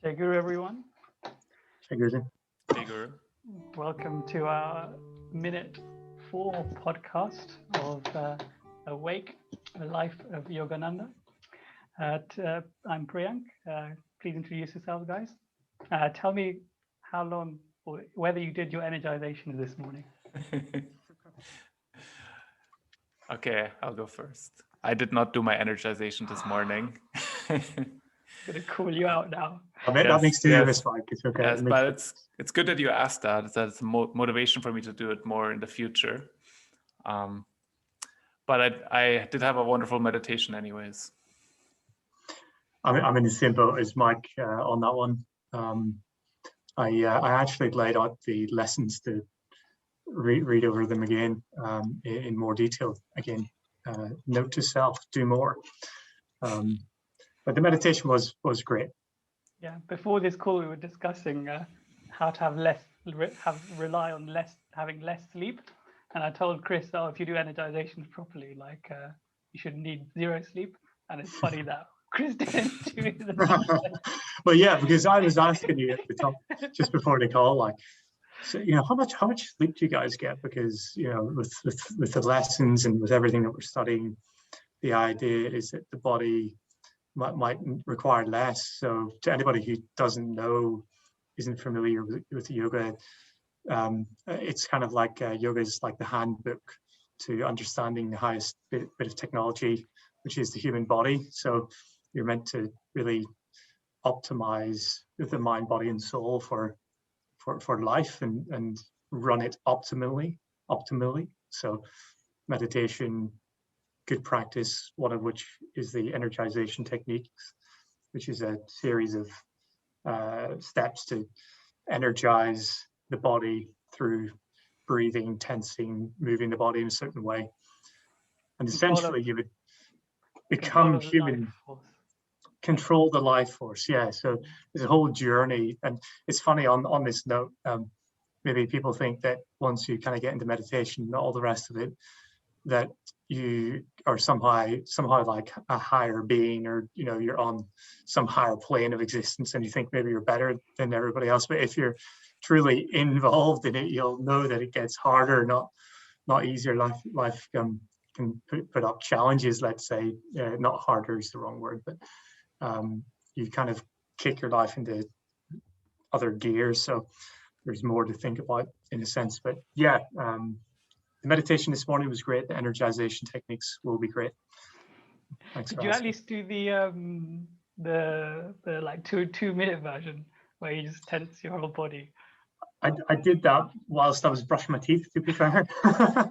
Jai Guru, everyone. Hey, Guru. Hey, Guru. Welcome to our Minute 4 podcast of Awake, a Life of Yogananda. I'm Priyank. Please introduce yourselves, guys. Tell me how long, or whether you did your energization this morning. Okay, I'll go first. I did not do my energization this morning. I'm going to call you out now. That makes two of us, Mike. It's okay. Yes, but it's good that you asked that. That's motivation for me to do it more in the future. But I did have a wonderful meditation anyways. I'm in the same boat as Mike on that one. I actually laid out the lessons to read over them again in more detail. Again, note to self: do more. But the meditation was great. Yeah. Before this call, we were discussing how to have rely on having less sleep, and I told Chris, oh, if you do energization properly, like you should need 0 sleep. And it's funny that Chris didn't do it. Well, yeah, because I was asking you at the top just before the call, like, so how much sleep do you guys get? Because with the lessons and with everything that we're studying, the idea is that the body might require less. So to anybody who doesn't know, isn't familiar with yoga, it's kind of like yoga is like the handbook to understanding the highest bit of technology, which is the human body. So you're meant to really optimize the mind, body, and soul for life and run it optimally. So meditation, good practice, one of which is the energization techniques, which is a series of steps to energize the body through breathing, tensing, moving the body in a certain way. And essentially you would become human, control the life force. Yeah, so there's a whole journey. And it's funny on this note, maybe people think that once you kind of get into meditation, all the rest of it, that you are somehow like a higher being, or you're on some higher plane of existence, and you think maybe you're better than everybody else. But if you're truly involved in it, you'll know that it gets harder, not easier. Life can put up challenges, let's say. Not harder is the wrong word, but you kind of kick your life into other gears. So there's more to think about in a sense. But yeah, the meditation this morning was great. The energization techniques will be great. Thanks. Did you at least do the like 2-minute version where you just tense your whole body? I did that whilst I was brushing my teeth, to be fair. I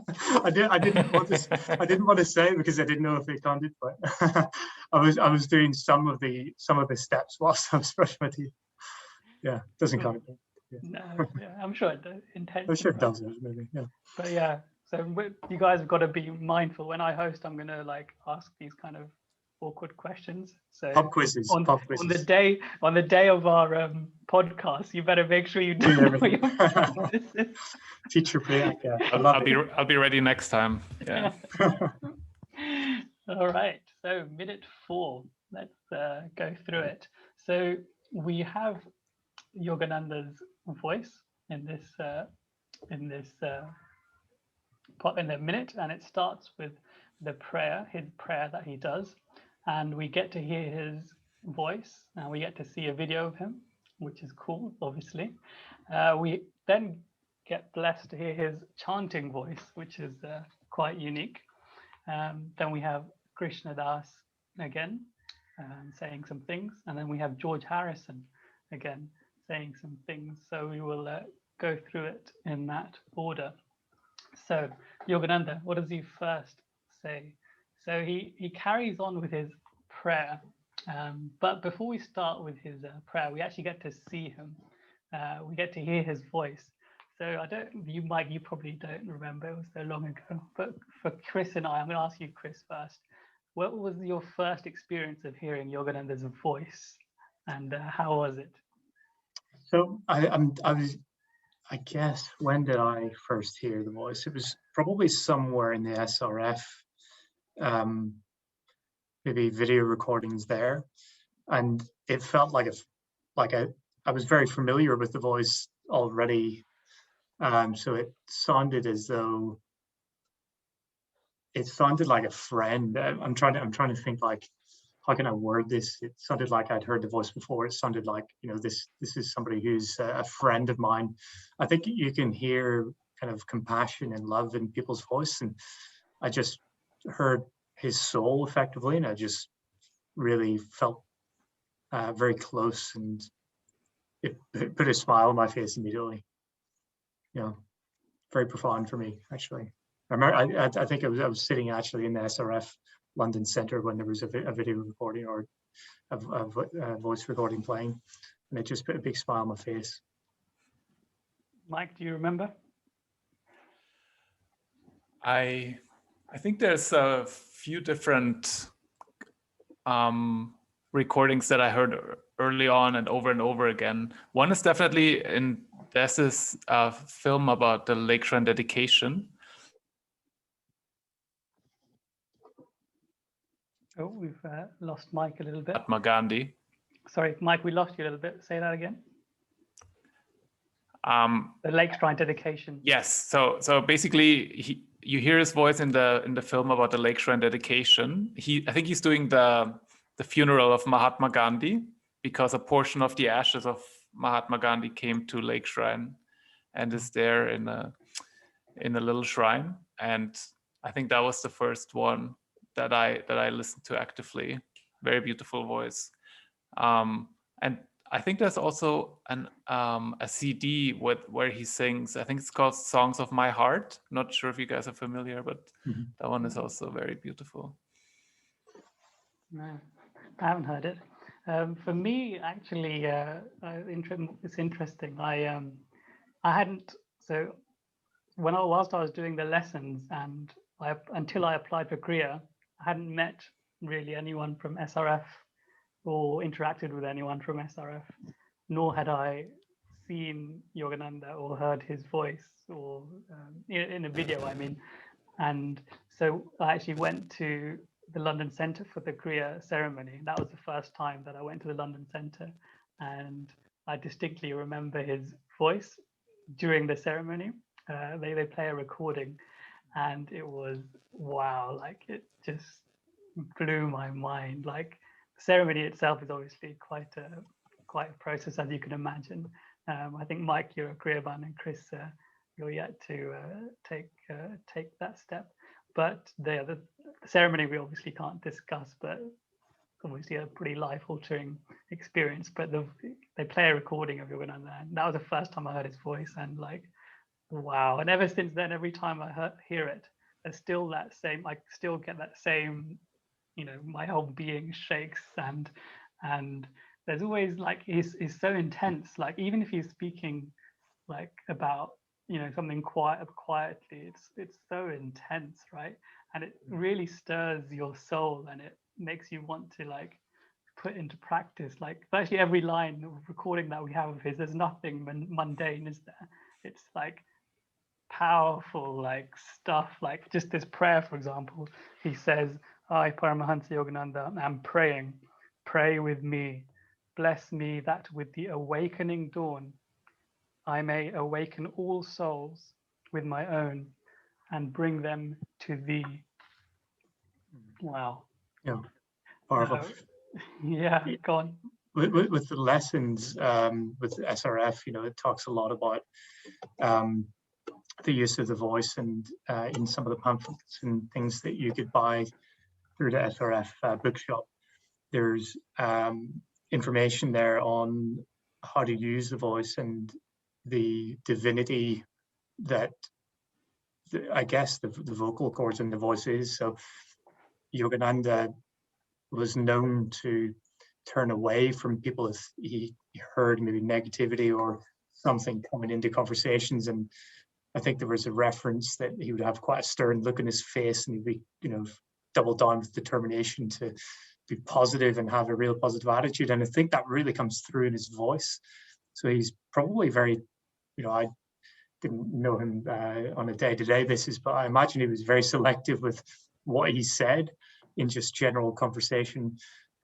didn't want to say it because I didn't know if it counted, but I was doing some of the steps whilst I was brushing my teeth. Yeah, doesn't count. Yeah. No, yeah, I'm sure it does. I'm sure it does, maybe. Yeah. But yeah, so you guys have got to be mindful. When I host, I'm gonna like ask these kind of awkward questions. So pop quizzes. On the day of our podcast, you better make sure you do know your practices. Teacher Priyank, yeah. I'll be ready next time. Yeah. All right. So minute 4. Let's go through it. So we have Yogananda's voice in the minute, and it starts with his prayer that he does, and we get to hear his voice, and we get to see a video of him, which is cool, obviously. We then get blessed to hear his chanting voice, which is quite unique. Then we have Krishna Das again saying some things, and then we have George Harrison again saying some things. So we will go through it in that order. So Yogananda, what does he first say? So he carries on with his prayer, but before we start with his prayer, we actually get to see him. We get to hear his voice. So you probably don't remember, it was so long ago, but for Chris and I'm going to ask you, Chris, first. What was your first experience of hearing Yogananda's voice, and how was it? So I guess, when did I first hear the voice? It was probably somewhere in the SRF, maybe video recordings there. And it felt like like I was very familiar with the voice already. So it sounded as though it sounded like a friend. I'm trying to think like, how can I word this? It sounded like I'd heard the voice before. It sounded like, this is somebody who's a friend of mine. I think you can hear kind of compassion and love in people's voice, and I just heard his soul effectively, and I just really felt very close, and it put a smile on my face immediately. Very profound for me, actually. I remember, I think I was sitting actually in the SRF London Centre when there was a video recording or a voice recording playing, and it just put a big smile on my face. Mike, do you remember? I think there's a few different recordings that I heard early on and over again. One is definitely there's this film about the Lake Shrine dedication. Oh, we've lost Mike a little bit. Mahatma Gandhi. Sorry, Mike, we lost you a little bit. Say that again. The Lake Shrine dedication. Yes. So basically, you hear his voice in the film about the Lake Shrine dedication. I think he's doing the funeral of Mahatma Gandhi, because a portion of the ashes of Mahatma Gandhi came to Lake Shrine and is there in a little shrine. And I think that was the first one that I listened to actively. Very beautiful voice. And I think there's also a CD where he sings. I think it's called Songs of My Heart. Not sure if you guys are familiar, but that one is also very beautiful. No, I haven't heard it. For me, actually, it's interesting. I hadn't, so whilst I was doing the lessons and until I applied for Kriya, I hadn't met really anyone from SRF or interacted with anyone from SRF, nor had I seen Yogananda or heard his voice, or in a video, I mean. And so I actually went to the London Centre for the Kriya ceremony. That was the first time that I went to the London Centre, and I distinctly remember his voice during the ceremony. They play a recording, and it was wow, like it just blew my mind. Like the ceremony itself is obviously quite a process, as you can imagine. I think Mike, you're a Kriyaban, and Chris, you're yet to take that step. But the ceremony we obviously can't discuss, but obviously a pretty life-altering experience. But they play a recording of Yogananda, and that was the first time I heard his voice, and like, wow. And ever since then, every time I hear it, there's still that same, I still get that same, my whole being shakes, and there's always like, he's so intense. Like even if he's speaking like about something quietly, it's so intense, right? And it really stirs your soul, and it makes you want to like put into practice. Like virtually every line of recording that we have of his, there's nothing mundane, is there? It's like powerful like stuff. Like just this prayer, for example, he says, I, Paramahansa Yogananda, am praying, pray with me, bless me that with the awakening dawn I may awaken all souls with my own and bring them to thee. Wow. Yeah, powerful. Yeah, go on. With the lessons with SRF, it talks a lot about the use of the voice, and in some of the pamphlets and things that you could buy through the SRF bookshop, there's information there on how to use the voice and the divinity that I guess the vocal cords and the voice is. So Yogananda was known to turn away from people if he heard maybe negativity or something coming into conversations. And I think there was a reference that he would have quite a stern look in his face, and he'd be, double down with determination to be positive and have a real positive attitude. And I think that really comes through in his voice. So he's probably very, I didn't know him on a day-to-day basis, but I imagine he was very selective with what he said in just general conversation.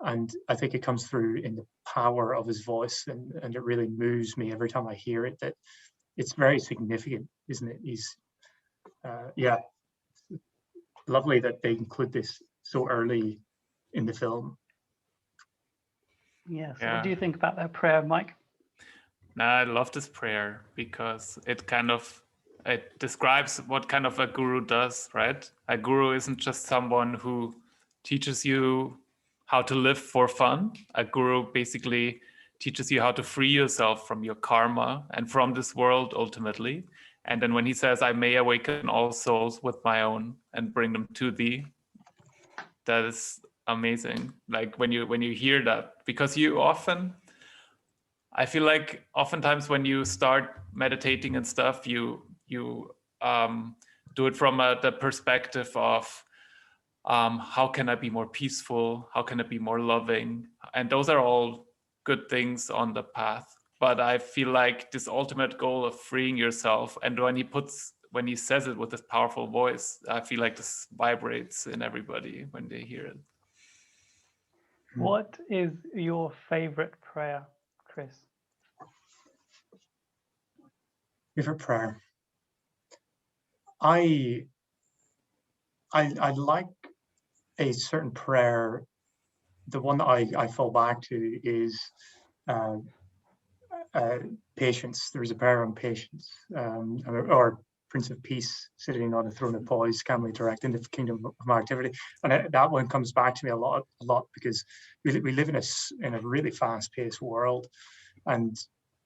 And I think it comes through in the power of his voice, and it really moves me every time I hear it, that it's very significant, isn't it? He's, yeah, lovely that they include this so early in the film. Yeah. So Yeah. what do you think about that prayer, Mike? I love this prayer because it describes what kind of a guru does, right? A guru isn't just someone who teaches you how to live for fun. A guru basically teaches you how to free yourself from your karma and from this world ultimately. And then when he says, I may awaken all souls with my own and bring them to thee, that is amazing. Like when you hear that, because I feel like oftentimes when you start meditating and stuff, you do it from the perspective of how can I be more peaceful? How can I be more loving? And those are all good things on the path. But I feel like this ultimate goal of freeing yourself, and when he says it with this powerful voice, I feel like this vibrates in everybody when they hear it. What is your favorite prayer, Chris? Favorite prayer. I like a certain prayer. The one that I fall back to is patience. There's a prayer on patience, or Prince of Peace sitting on a throne of poise, calmly directing the kingdom of my activity. And that one comes back to me a lot because we live in a really fast-paced world, and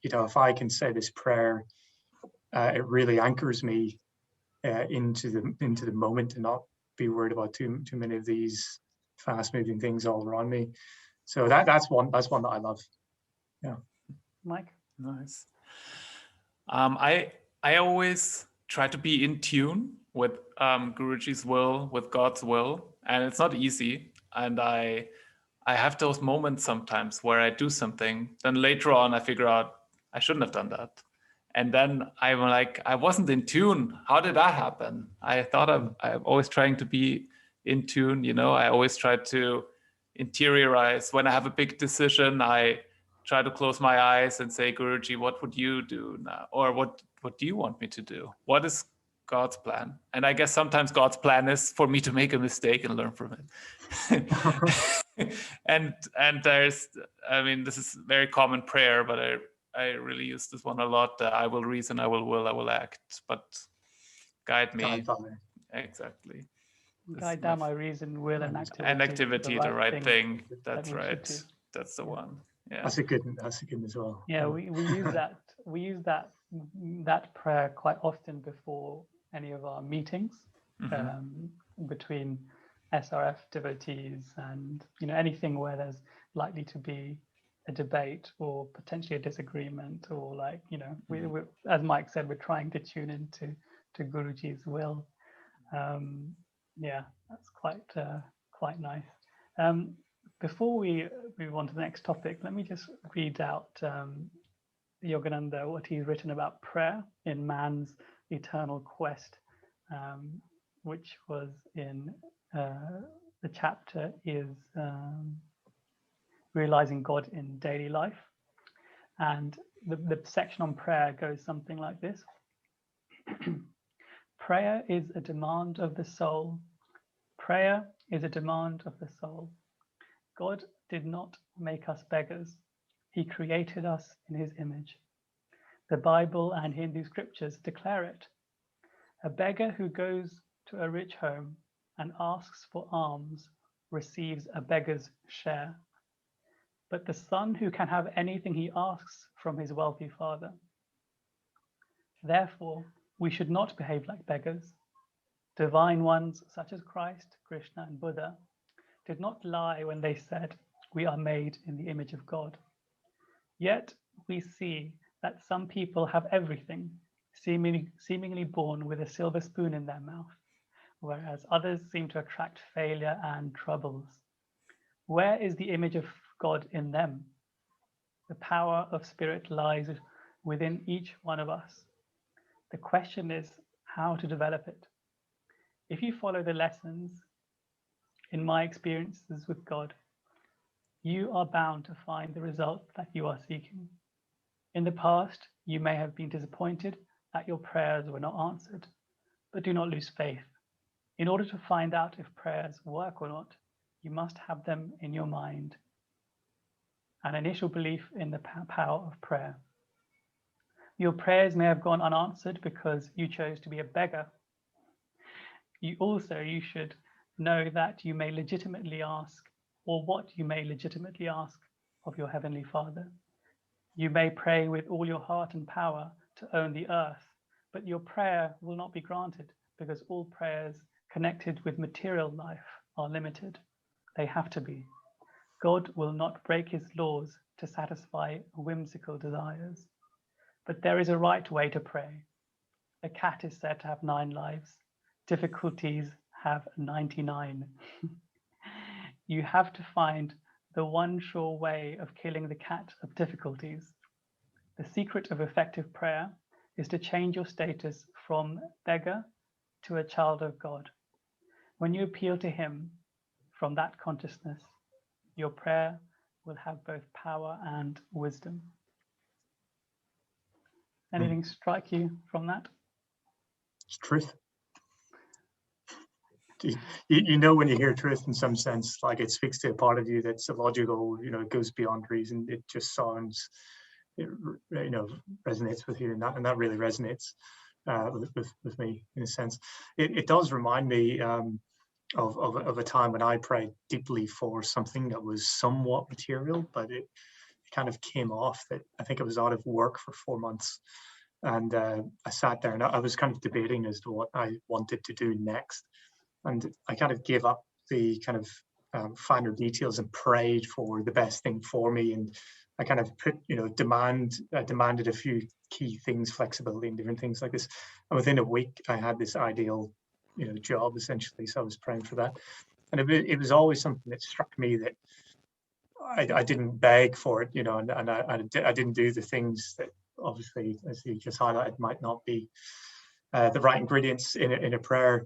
if I can say this prayer, it really anchors me into the moment and not be worried about too many of these fast-moving things all around me. So that's one that I love. Yeah. Mike? Nice. I always try to be in tune with Guruji's will, with God's will, and it's not easy. And I have those moments sometimes where I do something, then later on I figure out I shouldn't have done that. And then I'm like, I wasn't in tune. How did that happen? I thought I'm always trying to be in tune, I always try to interiorize. When I have a big decision, I try to close my eyes and say, Guruji, what would you do now? Or what do you want me to do? What is God's plan? And I guess sometimes God's plan is for me to make a mistake and learn from it. and there's, this is very common prayer, but I really use this one a lot. I will reason, I will act, but guide me. Exactly. Guide down my reason, will, and activity. The right thing. That's right. That's the one. Yeah. That's a good one as well. Yeah, we use that. We use that prayer quite often before any of our meetings, between SRF devotees and anything where there's likely to be a debate or potentially a disagreement, or we, as Mike said, we're trying to tune into Guruji's will. Yeah, that's quite nice. Before we move on to the next topic, let me just read out Yogananda, what he's written about prayer in man's eternal quest, which was in the chapter is realizing God in daily life. And the section on prayer goes something like this. Prayer is a demand of the soul. Prayer is a demand of the soul. God did not make us beggars. He created us in his image. The Bible and Hindu scriptures declare it. A beggar who goes to a rich home and asks for alms receives a beggar's share. But the son who can have anything he asks from his wealthy father. Therefore, we should not behave like beggars. Divine ones such as Christ, Krishna, and Buddha did not lie when they said, we are made in the image of God. Yet we see that some people have everything, seemingly born with a silver spoon in their mouth, whereas others seem to attract failure and troubles. Where is the image of God in them? The power of spirit lies within each one of us. The question is how to develop it. If you follow the lessons in my experiences with God, you are bound to find the result that you are seeking. In the past, you may have been disappointed that your prayers were not answered, but do not lose faith. In order to find out if prayers work or not, you must have them in your mind. An initial belief in the power of prayer. Your prayers may have gone unanswered because you chose to be a beggar. You should know that you may legitimately ask, or what you may legitimately ask of your Heavenly Father. You may pray with all your heart and power to own the earth, but your prayer will not be granted because all prayers connected with material life are limited. They have to be. God will not break his laws to satisfy whimsical desires. But there is a right way to pray. A cat is said to have 9 lives. Difficulties have 99. You have to find the one sure way of killing the cat of difficulties. The secret of effective prayer is to change your status from beggar to a child of God. When you appeal to him from that consciousness, your prayer will have both power and wisdom. Anything strike you from that? It's truth. You know when you hear truth in some sense, like it speaks to a part of you that's illogical, it goes beyond reason. It just sounds, it resonates with you, and that really resonates with me in a sense. It does remind me of a time when I prayed deeply for something that was somewhat material, but it kind of came off that I think I was out of work for 4 months. And I sat there and I was kind of debating as to what I wanted to do next. And I kind of gave up the kind of finer details and prayed for the best thing for me. And I kind of put, demanded a few key things, flexibility and different things like this. And within a week, I had this ideal, job essentially. So I was praying for that. And it was always something that struck me that I didn't beg for it, and I didn't do the things that obviously, as you just highlighted, might not be the right ingredients in a prayer.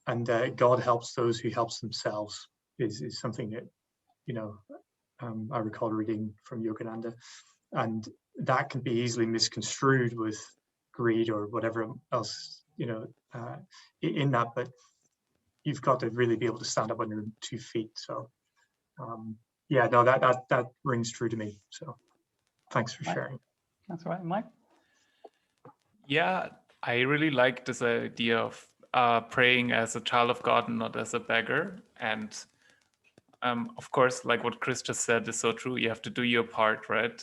And God helps those who helps themselves is something that, I recall reading from Yogananda. And that can be easily misconstrued with greed or whatever else, in that. But you've got to really be able to stand up on your 2 feet. So, that rings true to me. So thanks for sharing. That's all right, Mike. Yeah, I really like this idea of praying as a child of God and not as a beggar. And of course, like what Chris just said is so true. You have to do your part, right?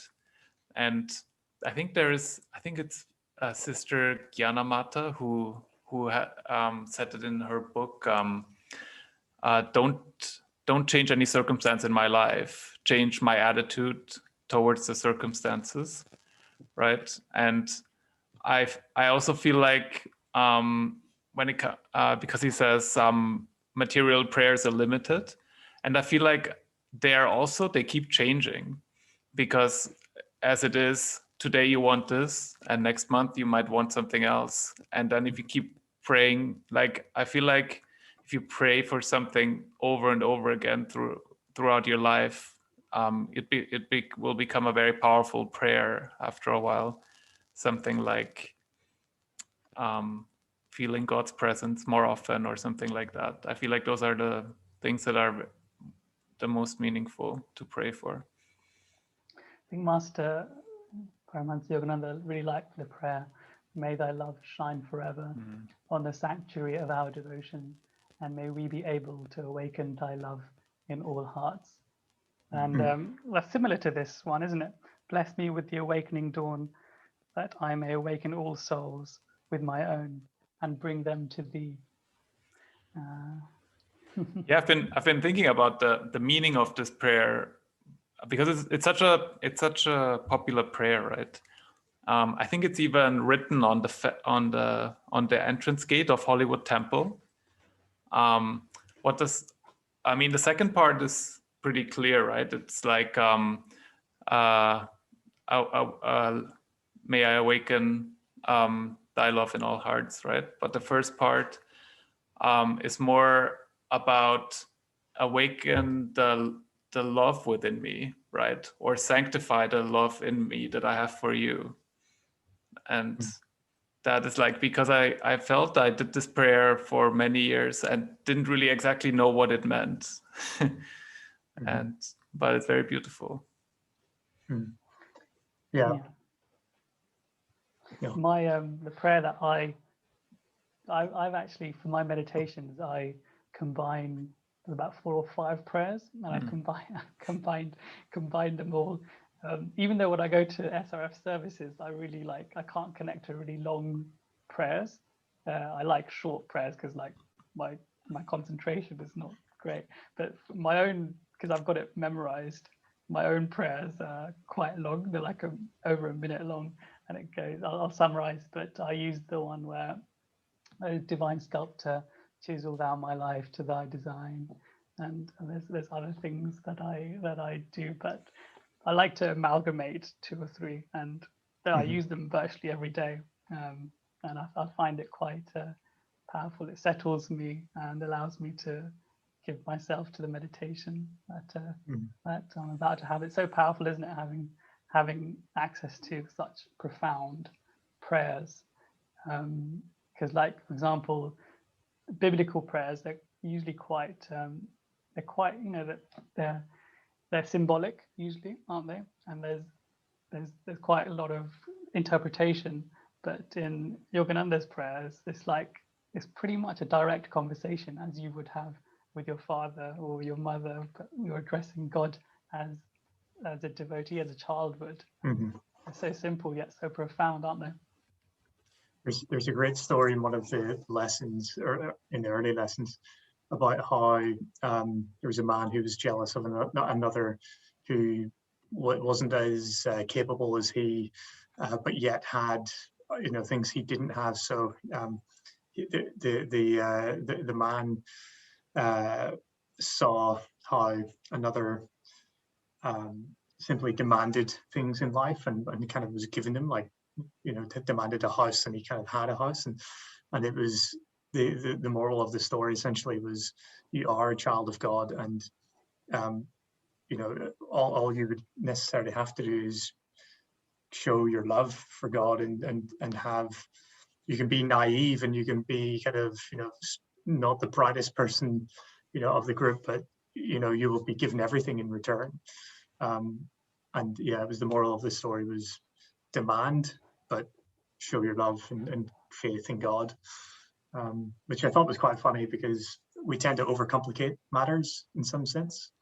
And I think it's Sister Gyanamata who said it in her book. Don't change any circumstance in my life. Change my attitude towards the circumstances, right? And I also feel like because he says material prayers are limited, and I feel like they keep changing, because as it is today you want this, and next month you might want something else, and then if you keep praying, like I feel like if you pray for something over and over again throughout your life, it will become a very powerful prayer after a while. Something like feeling God's presence more often or something like that. I feel like those are the things that are the most meaningful to pray for. I think Master Paramahansa Yogananda really liked the prayer, "May thy love shine forever on the sanctuary of our devotion, and may we be able to awaken thy love in all hearts." And that's similar to this one, isn't it? "Bless me with the awakening dawn, that I may awaken all souls with my own and bring them to thee." Yeah, I've been thinking about the meaning of this prayer, because it's such a popular prayer, right? I think it's even written on the entrance gate of Hollywood Temple. The second part is pretty clear, right? It's like may I awaken thy love in all hearts, right? But the first part is more about awaken the the love within me, right? Or sanctify the love in me that I have for you. And that is like, because I felt I did this prayer for many years and didn't really exactly know what it meant. But it's very beautiful. Yeah. My the prayer that I've actually, for my meditations, I combine about 4 or 5 prayers, and I combined them all. Even though when I go to SRF services, I can't connect to really long prayers. I like short prayers because like my concentration is not great. But my own, because I've got it memorized, my own prayers are quite long. They're like over a minute long, and it goes. I'll summarize, but I use the one where, "O divine sculptor, chisel thou my life to thy design," and there's other things that I do, but I like to amalgamate 2 or 3, and I use them virtually every day, and I find it quite powerful. It settles me and allows me to give myself to the meditation that I'm about to have. It's so powerful, isn't it, having access to such profound prayers? Because like, for example, biblical prayers, they're usually quite they're symbolic usually, aren't they? And there's quite a lot of interpretation. But in Yogananda's prayers, it's pretty much a direct conversation, as you would have with your father or your mother, but you're addressing God as a devotee, as a child would. They're so simple yet so profound, aren't they? There's a great story in one of the lessons, or in the early lessons, about how there was a man who was jealous of another who wasn't as capable as he, but yet had things he didn't have. So the man saw how another simply demanded things in life, and kind of was giving them, like, demanded a house, and he kind of had a house, and it was the moral of the story essentially was, you are a child of God, and all you would necessarily have to do is show your love for God, and have, you can be naive, and you can be kind of not the brightest person of the group, but you will be given everything in return. And yeah, it was the moral of the story was demand, but show your love and faith in God, which I thought was quite funny, because we tend to overcomplicate matters in some sense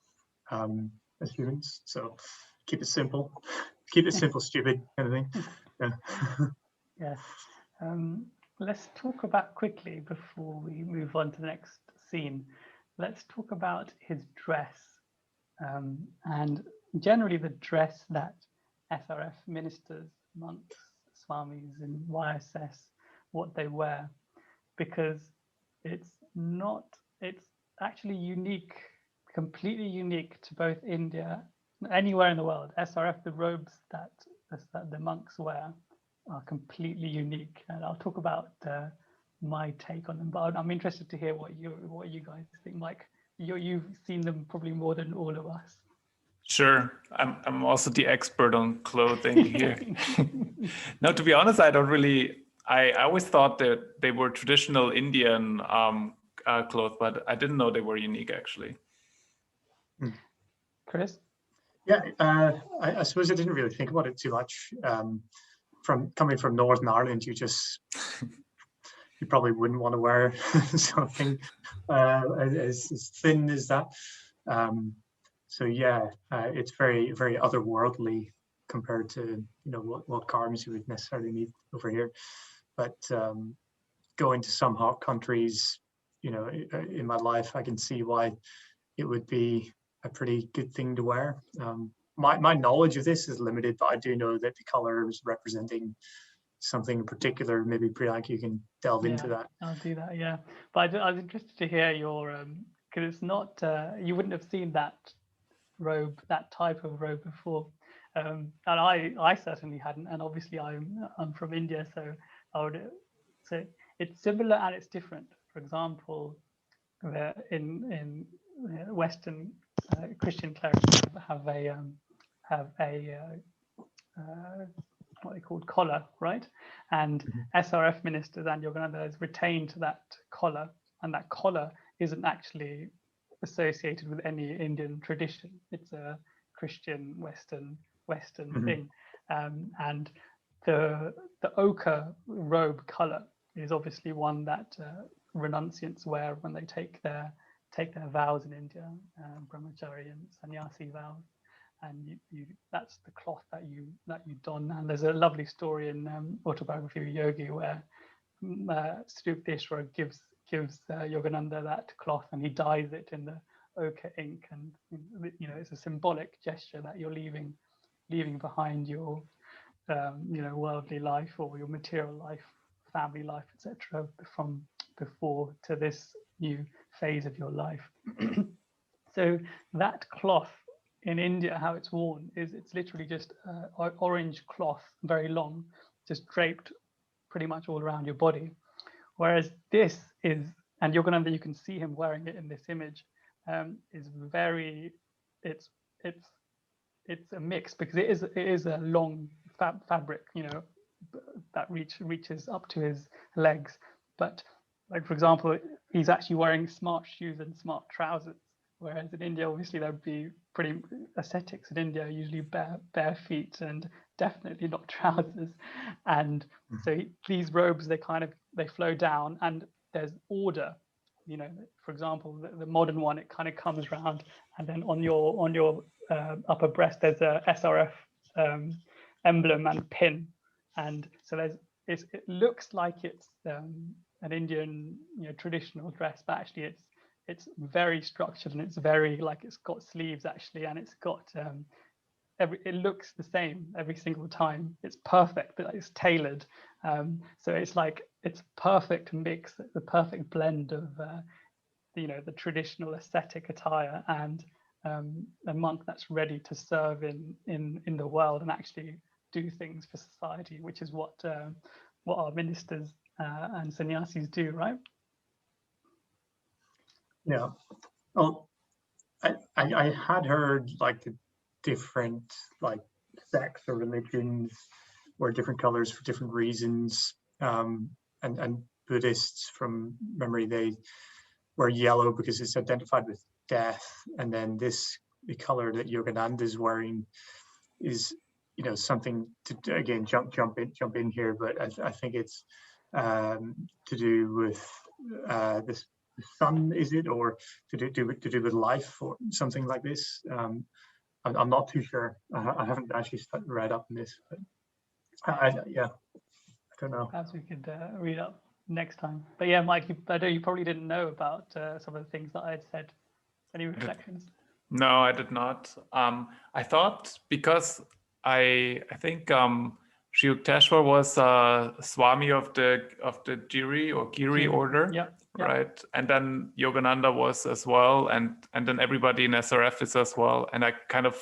as humans. So keep it simple, stupid kind of thing. Yeah. Let's talk about quickly, before we move on to the next scene, let's talk about his dress, and generally the dress that SRF ministers, monks, swamis and YSS, what they wear, because it's actually unique, completely unique to both India, anywhere in the world. SRF, the robes that the monks wear are completely unique, and I'll talk about my take on them, but I'm interested to hear what you guys think. Mike, you've seen them probably more than all of us. Sure, I'm also the expert on clothing here. No, to be honest, I don't really. I always thought that they were traditional Indian clothes, but I didn't know they were unique, actually. Chris? Yeah, I suppose I didn't really think about it too much. From coming from Northern Ireland, you probably wouldn't want to wear something as thin as that. So yeah, it's very, very otherworldly compared to what garments you would necessarily need over here. But going to some hot countries, in my life, I can see why it would be a pretty good thing to wear. My knowledge of this is limited, but I do know that the color is representing something in particular. Maybe Priyank, you can delve into that. I'll do that. Yeah, but I was interested to hear your because it's not you wouldn't have seen that robe, that type of robe before, and I certainly hadn't. And obviously I'm from India, so I would say it's similar and it's different. For example, in Western Christian clerics have a what they called collar, right? And SRF ministers and Yogananda has retained that collar, and that collar isn't actually associated with any Indian tradition. It's a Christian Western thing, and the ochre robe color is obviously one that renunciants wear when they take their vows in India, brahmachari and sannyasi vows, and you that's the cloth that you don. And there's a lovely story in Autobiography of a Yogi where Sri Yukteswar gives Yogananda that cloth, and he dyes it in the ochre ink, and it's a symbolic gesture that you're leaving behind your worldly life or your material life, family life, etc., from before to this new phase of your life. So that cloth in India, how it's worn is it's literally just orange cloth, very long, just draped pretty much all around your body. Whereas this is, and Yogananda, you can see him wearing it in this image, is very, it's a mix, because it is a long fabric, that reaches up to his legs. But like, for example, he's actually wearing smart shoes and smart trousers. Whereas in India, obviously, that would be pretty ascetics in India, usually bare feet and definitely not trousers. And so these robes, they flow down, and there's order. For example, the modern one, it kind of comes round, and then on your upper breast, there's a SRF emblem and pin. And so it looks like it's an Indian traditional dress, but actually it's very structured, and it's very, like, it's got sleeves actually, and it's got it looks the same every single time. It's perfect, but it's tailored. So it's perfect mix, the perfect blend of the traditional ascetic attire and a monk that's ready to serve in the world and actually do things for society, which is what our ministers and sannyasis do, right? Yeah. Well, I had heard like the different like sects or religions wear different colors for different reasons. And Buddhists, from memory, they wear yellow because it's identified with death. And then the color that Yogananda is wearing is, something to, again, jump in here, but I think it's to do with this. The sun, is it, or to do with life or something like this? I'm not too sure. I haven't actually read up on this, but I don't know. Perhaps we could read up next time. But yeah, Mike, I know you probably didn't know about some of the things that I had said. Any reflections? No, I did not. I thought, because I think Sri Yukteswar was Swami of the Giri or Giri order, yeah. right? And then Yogananda was as well, and then everybody in SRF is as well. And I kind of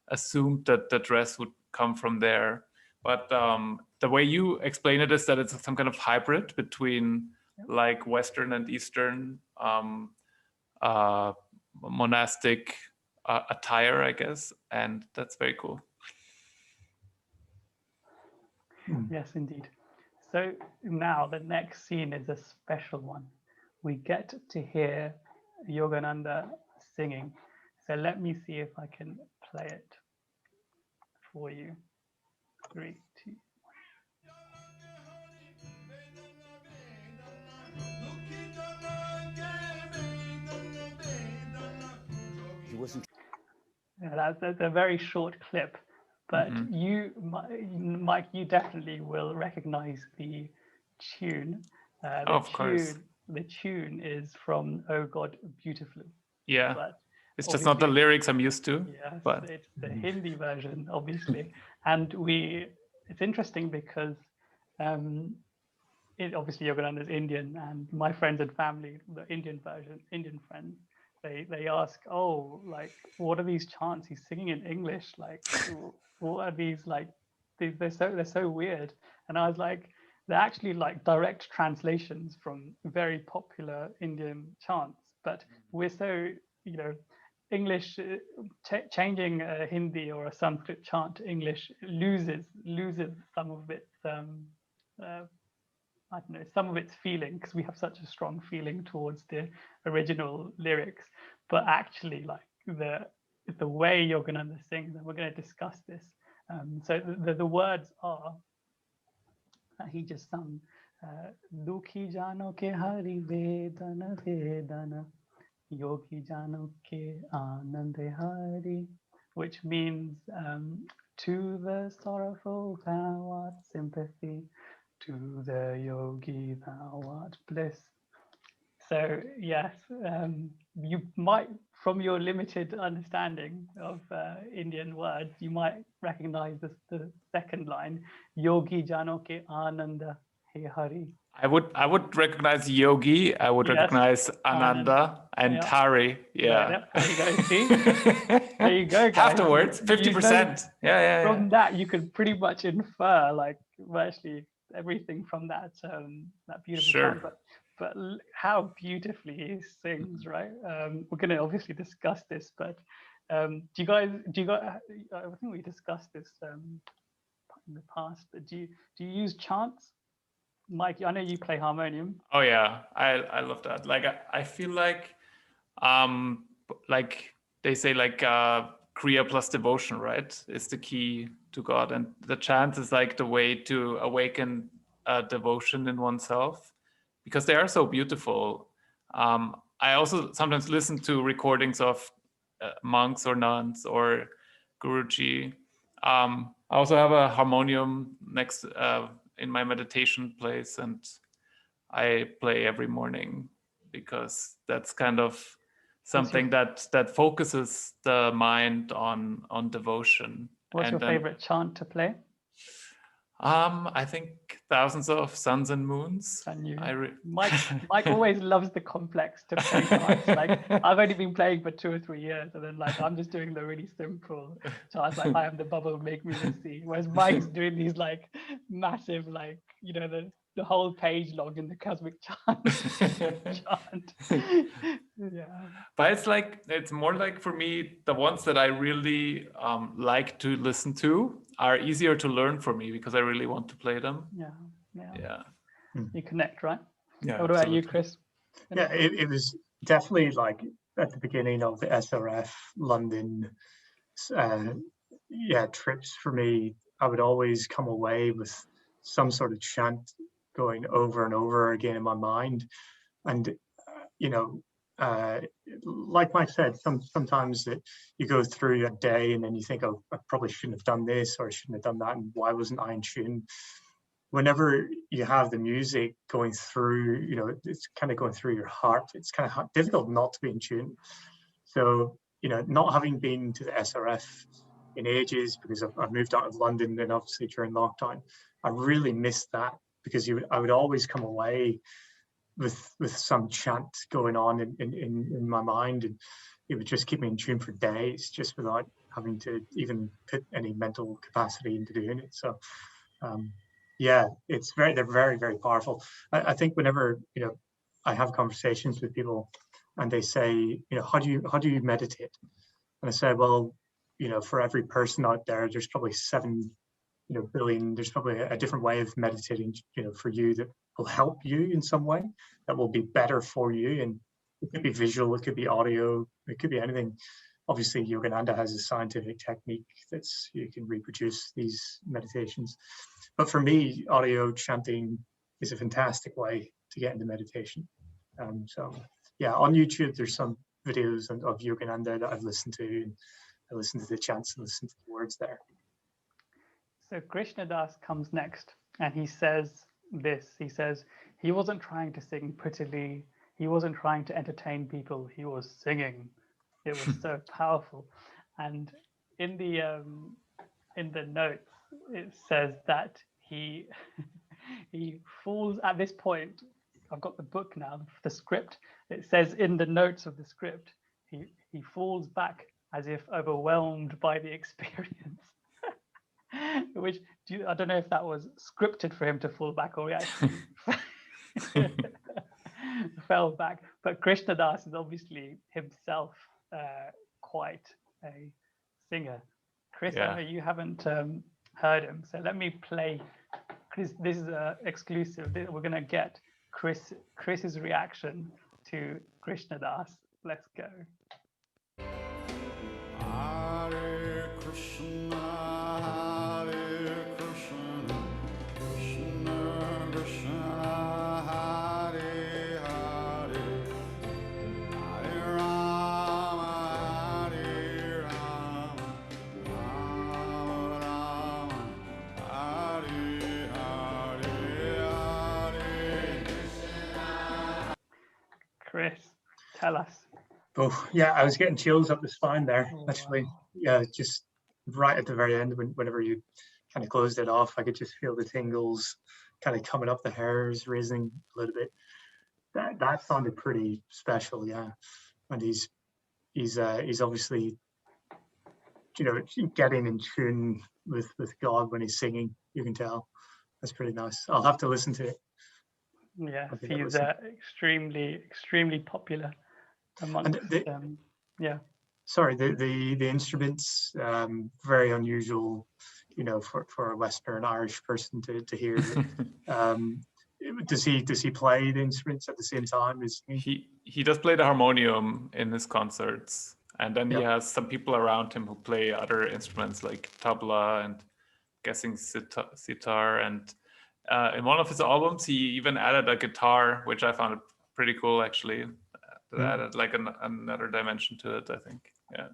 assumed that the dress would come from there. But the way you explain it is that it's some kind of hybrid between like Western and Eastern monastic attire, I guess, and that's very cool. Yes, indeed. So now the next scene is a special one. We get to hear Yogananda singing. So let me see if I can play it for you. 3, 2, 1. He wasn't. That's a very short clip. But you, Mike, you definitely will recognize the tune. Of course. The tune is from "Oh God, Beautifully." Yeah, but it's just not the lyrics I'm used to. Yes, but it's the Hindi version, obviously. And it's interesting because obviously Yogananda is Indian, and my friends and family, the Indian friends, they ask, oh, like, what are these chants he's singing in English? Like, what are these, like, they're so weird. And I was like, they're actually like direct translations from very popular Indian chants, but we're so, English changing Hindi or a Sanskrit chant to English loses some of its I don't know, some of its feeling, because we have such a strong feeling towards the original lyrics. But actually, like the way you're going to sing them, we're going to discuss this. So the words are that he just sung, Dukhi jano ke hari vedana vedana, yogi jano ke anand hari, which means to the sorrowful thou art sympathy, to the yogi thou art bliss. So yes, you might, from your limited understanding of Indian words, you might recognize the second line, Yogi Jano ke Ananda He Hari. I would recognize Yogi. I would Yes, recognize Ananda and yeah. Hari. Yeah. There you go. See, there you go, guys. Half the words, 50%. Yeah. From that, you could pretty much infer like virtually everything from that beautiful Sure. song. But how beautifully he sings, right? We're going to obviously discuss this, but do you guys? I think we discussed this in the past. But do you use chants, Mike? I know you play harmonium. Oh yeah, I love that. Like I feel like they say, like Kriya plus devotion, right, is the key to God, and the chant is like the way to awaken devotion in oneself, because they are so beautiful. I also sometimes listen to recordings of monks or nuns or Guruji. I also have a harmonium next in my meditation place, and I play every morning, because that's kind of something that focuses the mind on devotion. What's your favorite chant to play? I think Thousands of Suns and Moons. Mike always loves the complex to play chants. Like I've only been playing for 2 or 3 years, and then like I'm just doing the really simple chants, like I am the bubble, make me the sea. Whereas Mike's doing these like massive, like, you know, the whole page long in the cosmic chant. Yeah. But it's more like, for me, the ones that I really like to listen to are easier to learn for me, because I really want to play them. Yeah. You connect, right? Yeah. What about you, Chris? Yeah, it was definitely like at the beginning of the SRF London trips for me. I would always come away with some sort of chant going over and over again in my mind, and like Mike said, sometimes that you go through a day and then you think, oh, I probably shouldn't have done this, or I shouldn't have done that, and why wasn't I in tune? Whenever you have the music going through, it's kind of going through your heart, it's kind of difficult not to be in tune. So, not having been to the SRF in ages, because I've moved out of London, and obviously during lockdown, I really missed that, because I would always come away with some chant going on in my mind, and it would just keep me in tune for days, just without having to even put any mental capacity into doing it. So they're very, very powerful. I think whenever I have conversations with people and they say, how do you meditate? And I say, well, for every person out there, there's probably 7 billion. There's probably a different way of meditating, for you, that will help you in some way, that will be better for you. And it could be visual, it could be audio, it could be anything. Obviously, Yogananda has a scientific technique that's, you can reproduce these meditations. But for me, audio chanting is a fantastic way to get into meditation. So yeah, on YouTube, there's some videos of Yogananda that I've listened to, and I listen to the chants and listen to the words there. So Krishnadas comes next, and he says this. He says he wasn't trying to sing prettily. He wasn't trying to entertain people. He was singing. It was so powerful. And in the notes, it says that he falls at this point. I've got the book now, the script. It says in the notes of the script, he falls back as if overwhelmed by the experience. Which I don't know if that was scripted for him to fall back, or he actually fell back. But Krishnadas is obviously himself quite a singer. Chris, Yeah. I know you haven't heard him, so let me play. Chris, this is exclusive. We're gonna get Chris's reaction to Krishna Das. Let's go. Hare Krishna, Hare Krishna, Krishna Krishna, Hare Hare, Hare Rama, Hare Rama, Rama Rama, Hare Hare, Hare. Chris, tell us. Oh, yeah, I was getting chills up the spine there, Oh, actually. wow. Yeah, just right at the very end, whenever you kind of closed it off, I could just feel the tingles kind of coming up, the hairs raising a little bit. That sounded pretty special, yeah. And he's obviously, you know, getting in tune with God when he's singing. You can tell. That's pretty nice. I'll have to listen to it. Yes, I'll give it a he's listen. extremely popular amongst yeah. Sorry, the instruments, very unusual, you know, for a Western Irish person to hear. Does he play the instruments at the same time as he? He does play the harmonium in his concerts, and then he Yeah. has some people around him who play other instruments like tabla and guessing sitar. And in one of his albums, he even added a guitar, which I found pretty cool actually. That added like another dimension to it, I think. Yeah.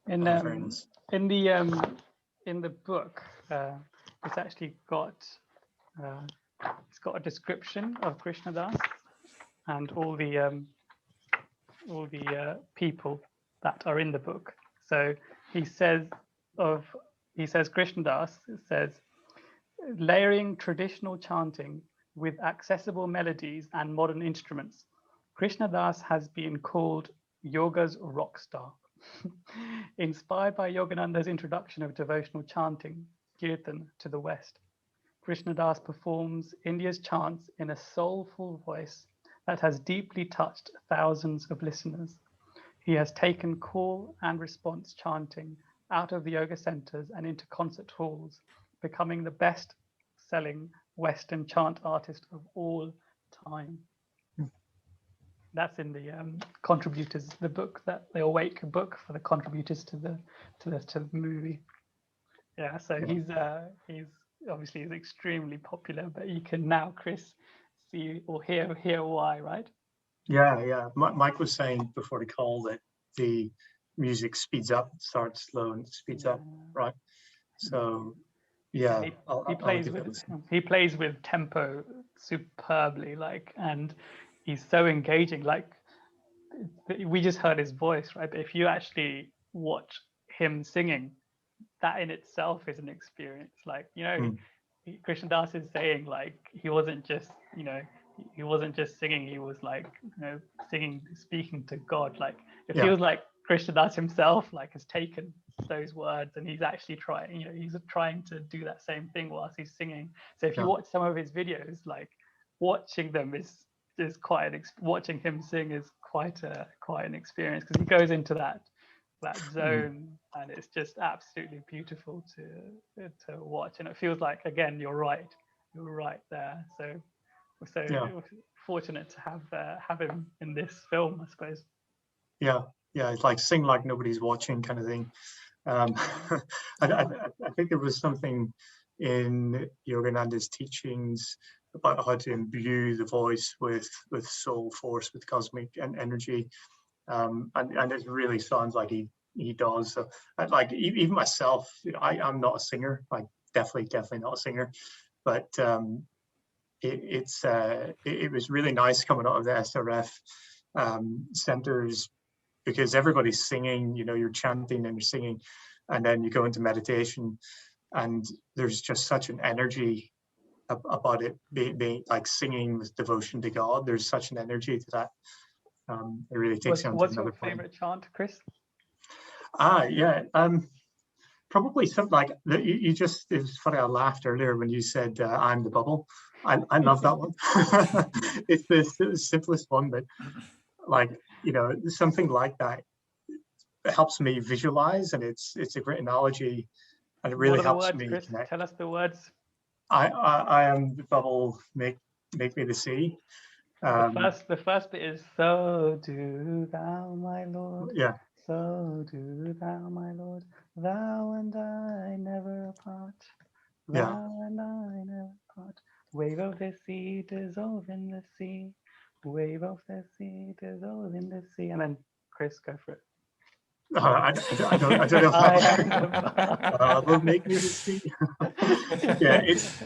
In Very nice. in the book, it's actually got it's got a description of Krishna Das and all the people that are in the book. So he says Krishna Das says, layering traditional chanting with accessible melodies and modern instruments, Krishna Das has been called yoga's rock star. Inspired by Yogananda's introduction of devotional chanting, kirtan, to the West, Krishna Das performs India's chants in a soulful voice that has deeply touched thousands of listeners. He has taken call and response chanting out of the yoga centers and into concert halls, becoming the best-selling Western chant artist of all time. That's in the contributors, the book, that the Awake book for the contributors to the movie. Yeah, so he's obviously is extremely popular, but you can now, Chris, see or hear why, right? Yeah. Mike was saying before the call that the music speeds up, starts slow and speeds up, right? So yeah, he plays with tempo superbly, like, and he's so engaging. Like, we just heard his voice, right? But if you actually watch him singing, that in itself is an experience. Like, you know, Krishna Das is saying, like, he wasn't just singing, he was like, you know, speaking to God. Like, it feels like Krishna Das himself, like, has taken those words and he's actually trying, you know, he's trying to do that same thing whilst he's singing. So if you watch some of his videos, like, watching them is quite watching him sing is quite an experience, because he goes into that zone and it's just absolutely beautiful to watch. And it feels like, again, you're right there. So we're so fortunate to have him in this film, I suppose. Yeah, it's like sing like nobody's watching kind of thing. I think there was something in Yogananda's teachings about how to imbue the voice with soul force, with cosmic energy, and it really sounds like he does. So, like, even myself, I'm not a singer, like definitely not a singer, but it was really nice coming out of the SRF centers, because everybody's singing, you know, you're chanting and you're singing, and then you go into meditation and there's just such an energy about it being like singing with devotion to God. There's such an energy to that. It really takes you on to another What's your favorite chant, Chris? Probably something like that. You just, it was funny, I laughed earlier when you said I'm the bubble. I love that one. It's the simplest one, but like, you know, something like that helps me visualize, and it's a great analogy, and it really What are the helps words, me Chris? connect. Tell us the words. I am the bubble, make me the sea. The first bit is, so do thou, my Lord. Yeah, So do thou, my Lord. Thou and I never apart. yeah. Thou and I never part. Wave of the sea, dissolve in the sea. Wave of the sea, dissolve in the sea. And then Chris, go for it. I don't know. I am the Will make me the sea. Yeah, it is.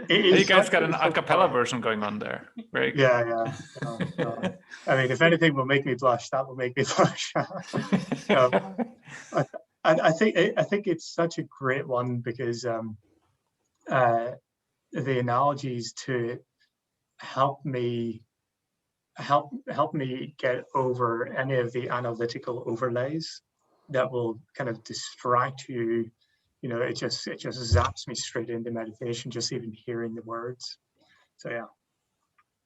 You guys such- got an it's a so cappella powerful. version going on there. Very good. Yeah. I mean, if anything will make me blush, that will make me blush. I think it's such a great one because the analogies to it help me get over any of the analytical overlays that will kind of distract you. You know, it just zaps me straight into meditation, just even hearing the words. So yeah,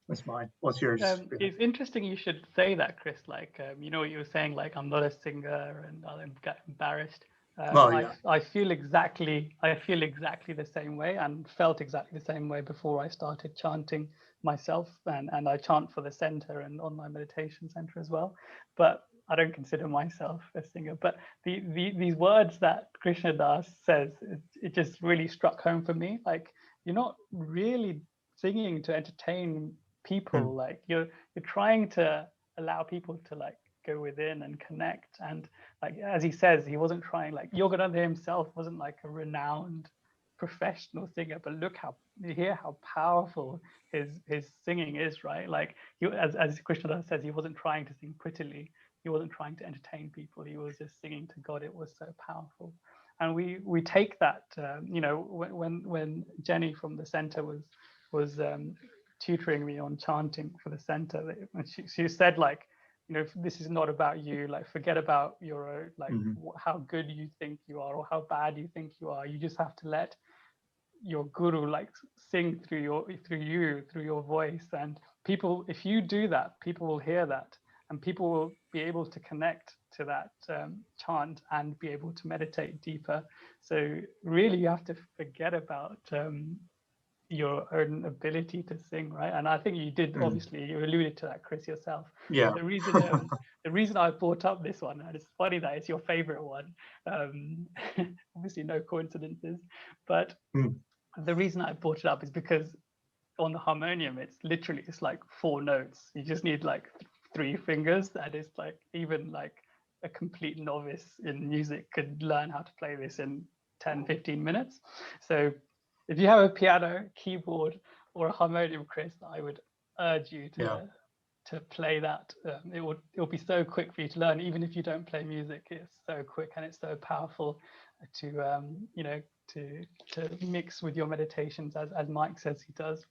that's mine. What's yours? It's interesting you should say that, Chris. Like, you know what you were saying, like, I'm not a singer and I'll get embarrassed. Well, yeah. I feel exactly the same way and felt exactly the same way before I started chanting myself, and I chant for the center and on my meditation center as well. But I don't consider myself a singer. But these words that Krishna Das says, it just really struck home for me. Like, you're not really singing to entertain people. Like, you're trying to allow people to like go within and connect. And like, as he says, he wasn't trying, like, Yogananda himself wasn't like a renowned professional singer, but you hear how powerful his singing is, right? Like, as Krishna says, he wasn't trying to sing prettily. He wasn't trying to entertain people. He was just singing to God. It was so powerful. And we take that, you know, when Jenny from the center was tutoring me on chanting for the center, she said, like, you know, this is not about you. Like, forget about your like how good you think you are or how bad you think you are. You just have to let your guru like sing through your voice, and people, if you do that, people will hear that, and people will be able to connect to that chant and be able to meditate deeper. So really, you have to forget about your own ability to sing, right? And I think you did, obviously, you alluded to that, Chris, yourself. Yeah. The reason I brought up this one, and it's funny that it's your favorite one, obviously no coincidences, but the reason I brought it up is because on the harmonium, it's like 4 notes. You just need like 3 fingers, and it's like, even like a complete novice in music could learn how to play this in 10-15 minutes. So if you have a piano, keyboard, or a harmonium, Chris, I would urge you to play that. It'll be so quick for you to learn, even if you don't play music. It's so quick and it's so powerful to you know, to mix with your meditations, as Mike says he does.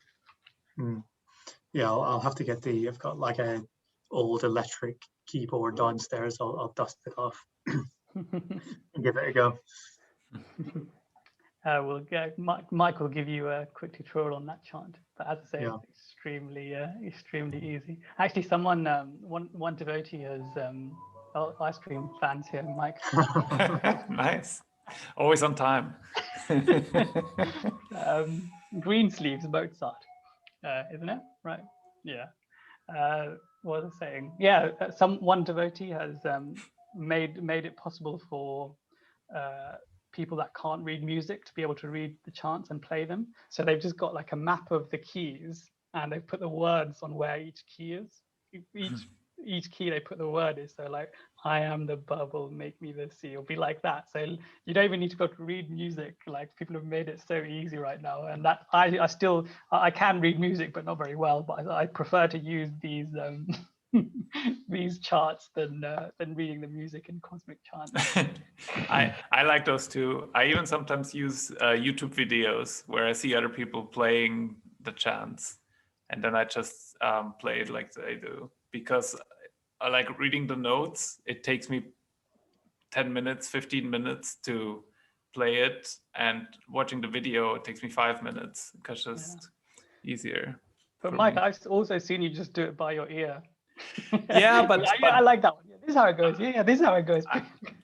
Yeah, I'll have to get I've got like a old electric keyboard downstairs. I'll dust it off and give it a go. Mike will give you a quick tutorial on that chant, but as I say, it's extremely easy. Actually, someone, one devotee has ice cream fans here, Mike. Nice, always on time. Greensleeves Mozart, isn't it? Right? Yeah. What was I saying? Yeah, one devotee has made it possible for people that can't read music to be able to read the chants and play them. So they've just got like a map of the keys, and they've put the words on where each key is. Each key they put the word is. So like, I am the bubble, make me the sea. It'll be like that. So you don't even need to go to read music. Like, people have made it so easy right now. And that I can read music, but not very well. But I prefer to use these these charts than reading the music in cosmic chant. I like those too. I even sometimes use YouTube videos where I see other people playing the chants, and then I just play it like they do, because I like reading the notes. It takes me 10 minutes, 15 minutes to play it, and watching the video, it takes me 5 minutes, because it's just easier. But Mike, I've also seen you just do it by your ear. Yeah, but I like that one. is how it goes. Yeah, this is how it goes.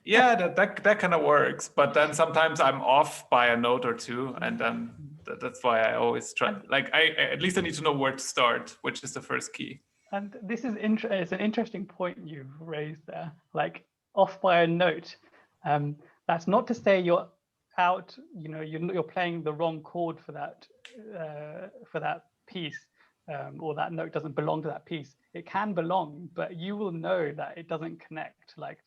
Yeah, that kind of works. But then sometimes I'm off by a note or two, and then that's why I always try. Like I at least I need to know where to start, which is the first key. And this is it's an interesting point you've raised there. Like off by a note. That's not to say you're out. You know, you're playing the wrong chord for that piece, or that note doesn't belong to that piece. It can belong, but you will know that it doesn't connect. Like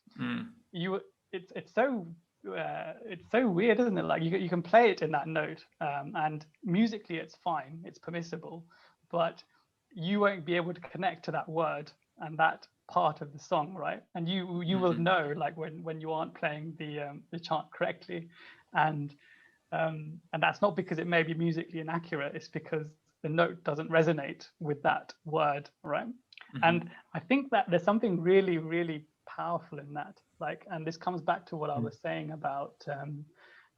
it's so weird, isn't it? Like you can play it in that note, and musically it's fine, it's permissible, but you won't be able to connect to that word and that part of the song, right? And you will know, like when you aren't playing the chant correctly, and that's not because it may be musically inaccurate. It's because the note doesn't resonate with that word, right? And I think that there's something really, really powerful in that. Like, and this comes back to what I was saying about,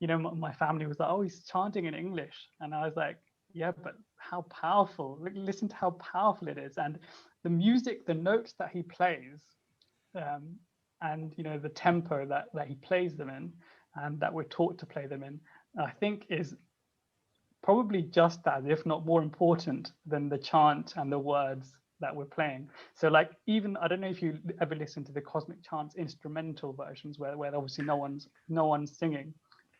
you know, my family was like, oh, he's chanting in English, and I was like, yeah, but how powerful! Listen to how powerful it is, and the music, the notes that he plays, and you know the tempo that he plays them in, and that we're taught to play them in, I think is probably just as, if not more important than the chant and the words that we're playing. So like, even, I don't know if you ever listen to the Cosmic Chants instrumental versions where obviously no one's singing,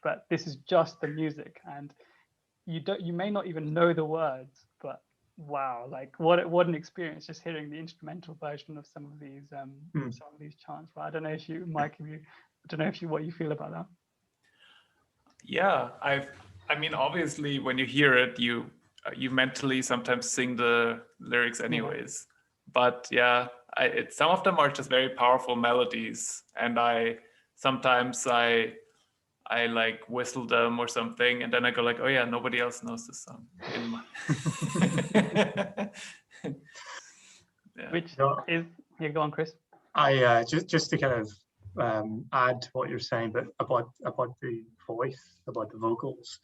but this is just the music, and you may not even know the words, but wow, like what an experience just hearing the instrumental version of some of these chants. Right? I don't know if you, Mike, what you feel about that. Yeah, I mean, obviously, when you hear it, you mentally sometimes sing the lyrics anyways. But yeah, some of them are just very powerful melodies, and sometimes I like whistle them or something, and then I go like, oh yeah, nobody else knows this song. Yeah. Which is, yeah, go on, Chris. I just to kind of add to what you're saying, but about the voice, about the vocals,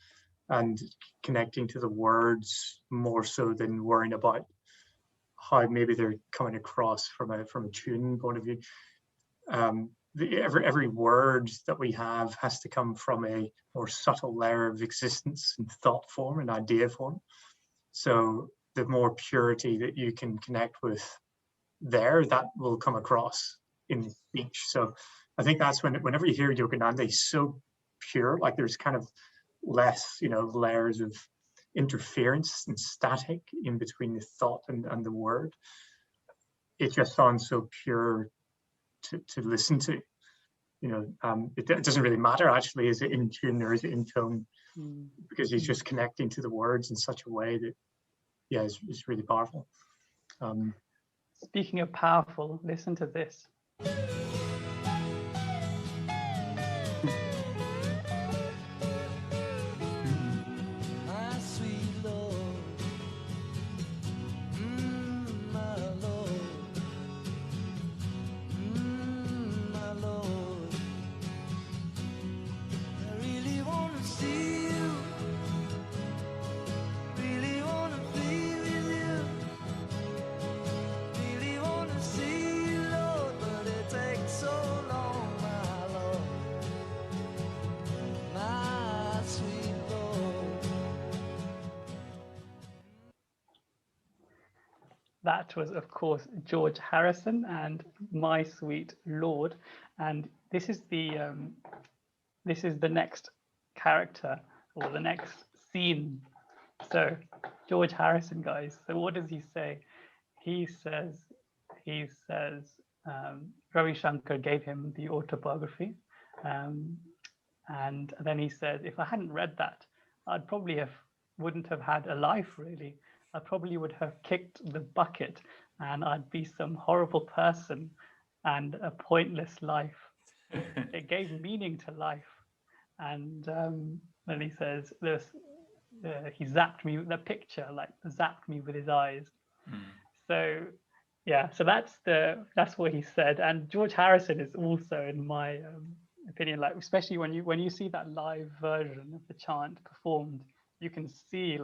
and connecting to the words more so than worrying about how maybe they're coming across from a tune point of view. Every word that we have has to come from a more subtle layer of existence and thought form and idea form. So the more purity that you can connect with there, that will come across in speech. So I think that's whenever you hear Yogananda, he's so pure, like there's kind of less, you know, layers of interference and static in between the thought and the word. It just sounds so pure to listen to, you know. It doesn't really matter actually, is it in tune or is it in tone, because he's just connecting to the words in such a way that, yeah, it's really powerful. Speaking of powerful, listen to this. That was, of course, George Harrison and My Sweet Lord, and this is the next character or the next scene. So, George Harrison, guys. So, what does he say? He says, Ravi Shankar gave him the autobiography, and then he said, if I hadn't read that, I'd probably wouldn't have had a life really. I probably would have kicked the bucket and I'd be some horrible person and a pointless life. It gave meaning to life. And then he says, he zapped me with the picture, like zapped me with his eyes. So yeah, so that's what he said. And George Harrison is also, in my opinion, like especially when you see that live version of the chant performed, you can see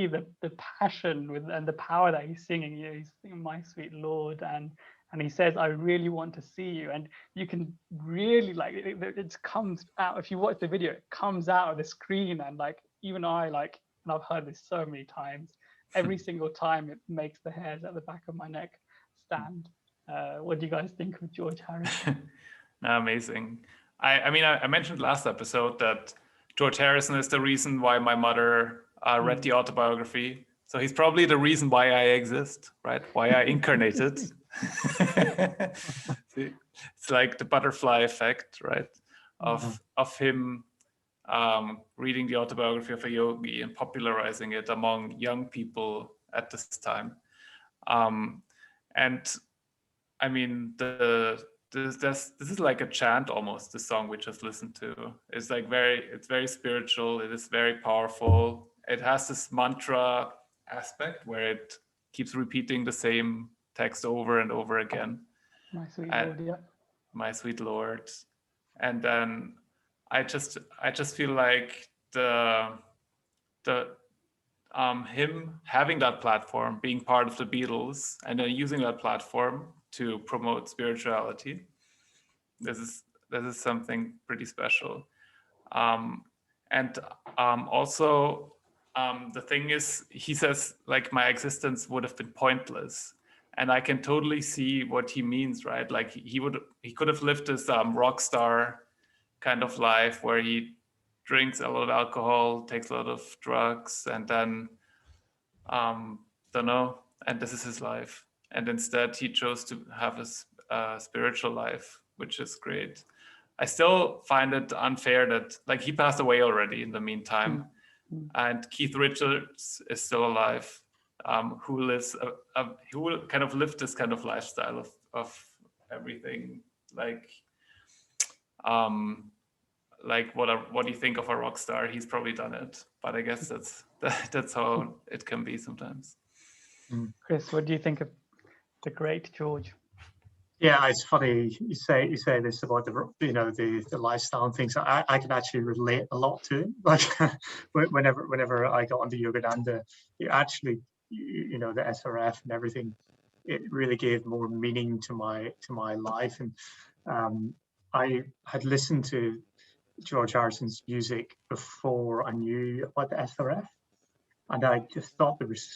the passion and the power that he's singing. You know, he's singing My Sweet Lord, and and he says, "I really want to see you," and you can really like it comes out. If you watch the video, it comes out of the screen, and like even I like, and I've heard this so many times. Every single time, it makes the hairs at the back of my neck stand. What do you guys think of George Harrison? No, amazing. I mean, I mentioned last episode that George Harrison is the reason why my mother read the autobiography. So he's probably the reason why I exist, right? Why I incarnated. It's like the butterfly effect, right? Of him reading the autobiography of a yogi and popularizing it among young people at this time. And I mean, this is like a chant almost. The song we just listened to is like it's very spiritual. It is very powerful. It has this mantra aspect where it keeps repeating the same text over and over again. My sweet Lord, yeah. My sweet Lord. And then I just feel like him having that platform, being part of the Beatles, and then using that platform to promote spirituality. This is something pretty special. Also, the thing is, he says like my existence would have been pointless, and I can totally see what he means, right? Like he could have lived this rock star kind of life where he drinks a lot of alcohol, takes a lot of drugs, and then don't know, and this is his life. And instead he chose to have a spiritual life, which is great. I still find it unfair that like he passed away already in the meantime, and Keith Richards is still alive, who will kind of live this kind of lifestyle of everything, like what do you think of a rock star? He's probably done it, but I guess that's how it can be sometimes. Chris, what do you think of the great George? Yeah, it's funny you say this about the lifestyle and things. I can actually relate a lot to it. Like whenever I got into Yogananda, it actually, the SRF and everything, it really gave more meaning to my life. And I had listened to George Harrison's music before I knew about the SRF, and I just thought there was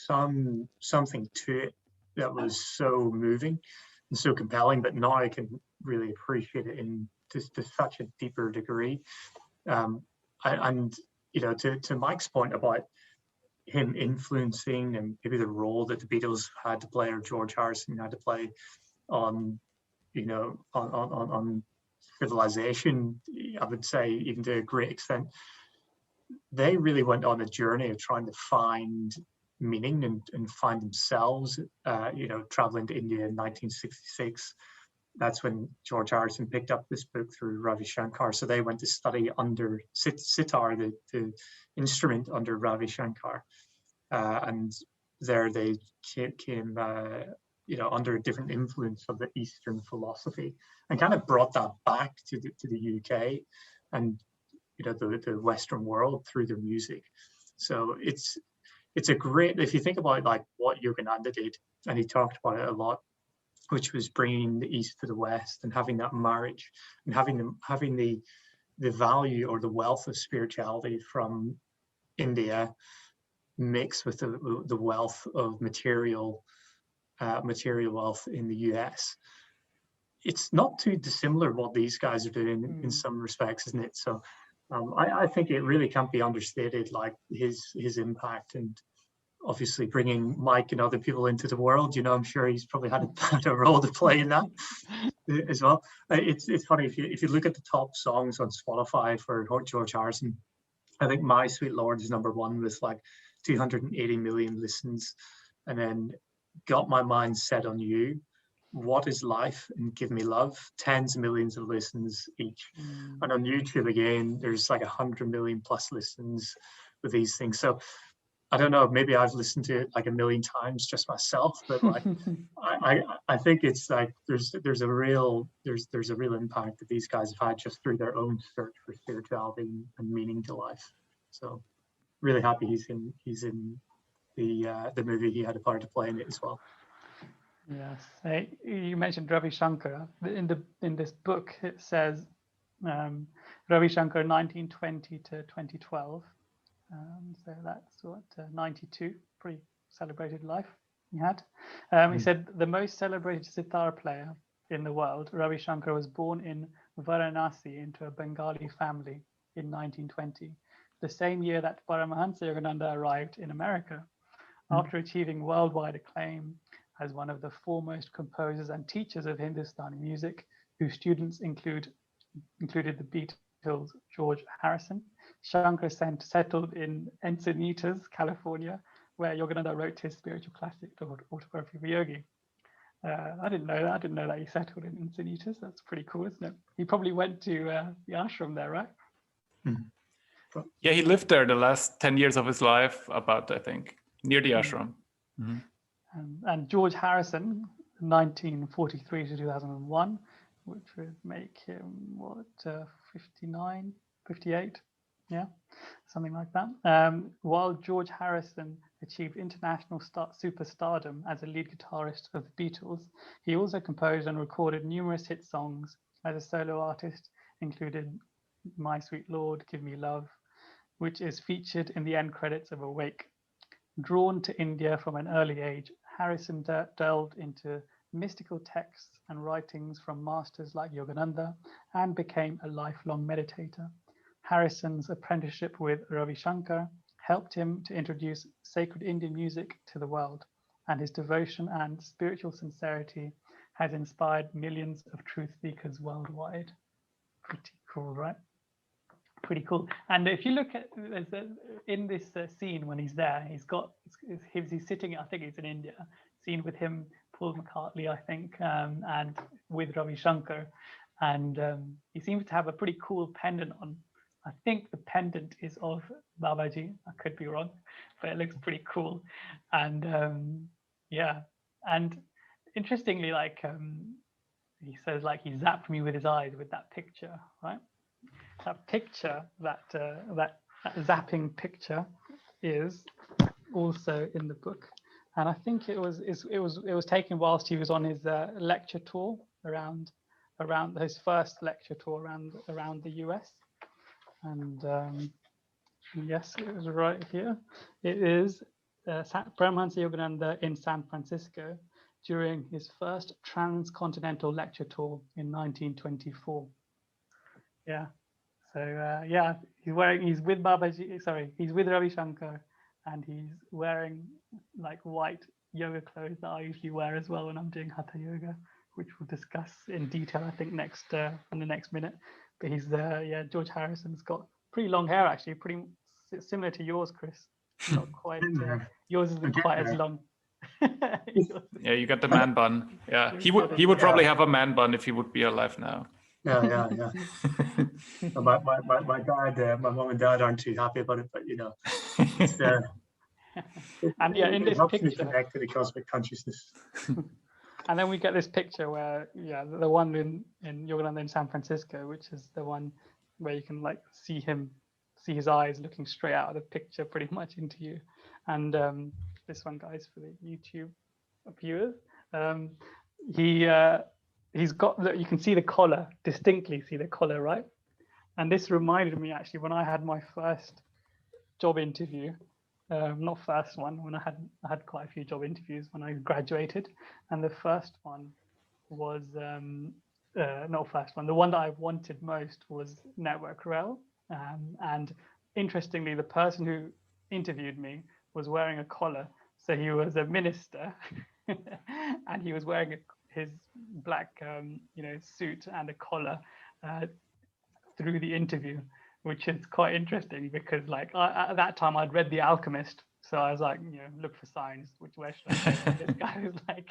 something to it that was so moving and so compelling. But now I can really appreciate it in just to such a deeper degree. To Mike's point about him influencing and maybe the role that the Beatles had to play or George Harrison had to play on civilization, I would say, even to a great extent, they really went on a journey of trying to find meaning and find themselves. Traveling to India in 1966, that's when George Harrison picked up this book through Ravi Shankar. So they went to study under sitar, the instrument, under Ravi Shankar, and there they came under a different influence of the Eastern philosophy, and kind of brought that back to the UK and the Western world through their music. So it's a great, if you think about like what Yogananda did, and he talked about it a lot, which was bringing the East to the West and having that marriage and having the value or the wealth of spirituality from India mixed with the wealth of material wealth in the US. It's not too dissimilar what these guys are doing in some respects, isn't it? So I think it really can't be understated, like his impact, and obviously bringing Mike and other people into the world. I'm sure he's probably had a role to play in that as well. It's funny if you look at the top songs on Spotify for George Harrison, I think My Sweet Lord is number one with like 280 million listens, and then Got My Mind Set on You, What Is Life, and Give Me Love, tens of millions of listens each. And on YouTube again, there's like 100 million plus listens with these things. So I don't know, maybe I've listened to it like a million times just myself, but like I think it's like there's a real impact that these guys have had just through their own search for spirituality and meaning to life. So really happy he's in the movie. He had a part to play in it as well. Yes, you mentioned Ravi Shankar. In this book, it says Ravi Shankar 1920 to 2012. So that's what 92, pretty celebrated life he had. He said the most celebrated sitar player in the world, Ravi Shankar, was born in Varanasi into a Bengali family in 1920, the same year that Paramahansa Yogananda arrived in America. After achieving worldwide acclaim as one of the foremost composers and teachers of Hindustani music, whose students included the Beatles' George Harrison, Shankar settled in Encinitas, California, where Yogananda wrote his spiritual classic, the Autobiography of a Yogi. I didn't know that. I didn't know that he settled in Encinitas. That's pretty cool, isn't it? He probably went to the ashram there, right? Yeah, he lived there the last 10 years of his life, about, I think, near the ashram. And George Harrison, 1943 to 2001, which would make him, what, 59, 58? Yeah, something like that. While George Harrison achieved international superstardom as a lead guitarist of the Beatles, he also composed and recorded numerous hit songs as a solo artist, including My Sweet Lord, Give Me Love, which is featured in the end credits of Awake. Drawn to India from an early age, Harrison delved into mystical texts and writings from masters like Yogananda and became a lifelong meditator. Harrison's apprenticeship with Ravi Shankar helped him to introduce sacred Indian music to the world, and his devotion and spiritual sincerity has inspired millions of truth seekers worldwide. Pretty cool, right? Pretty cool. And if you look at in this scene when he's there, he's sitting, I think it's in India, scene with him, Paul McCartney, I think, and with Ravi Shankar, and he seems to have a pretty cool pendant on. I think the pendant is of Babaji. I could be wrong, but it looks pretty cool. And yeah, and interestingly, like he says, like he zapped me with his eyes with that picture, right? That picture, that zapping picture, is also in the book, and I think it was taken whilst he was on his lecture tour around his first lecture tour around the US. And yes, it was right here. It is Paramahansa Yogananda in San Francisco during his first transcontinental lecture tour in 1924. Yeah. So yeah, he's with Babaji. Sorry, he's with Ravi Shankar, and he's wearing like white yoga clothes that I usually wear as well when I'm doing Hatha Yoga, which we'll discuss in detail, I think, next in the next minute. But he's there. Yeah, George Harrison's got pretty long hair, actually, pretty similar to yours, Chris. Not quite. Yours isn't quite as long. Yeah, you got the man bun. Yeah, he would probably have a man bun if he would be alive now. Yeah. My dad, my mom and dad aren't too happy about it, but you know, it's, and yeah, in this helps picture, me connect to the cosmic consciousness. And then we get this picture where, yeah, the one in Yogananda in San Francisco, which is the one where you can like see his eyes looking straight out of the picture, pretty much into you. And this one, guys, for the YouTube viewers, he's got, you can see the collar, distinctly see the collar, right? And this reminded me actually when I had my first job interview. Not first one, when I had quite a few job interviews when I graduated, and the first one was not first one. The one that I wanted most was Network Rail, and interestingly, the person who interviewed me was wearing a collar, so he was a minister, and he was wearing his black suit and a collar through the interview, which is quite interesting because like at that time I'd read The Alchemist, so I was like, look for signs, where should I say? And this guy was like,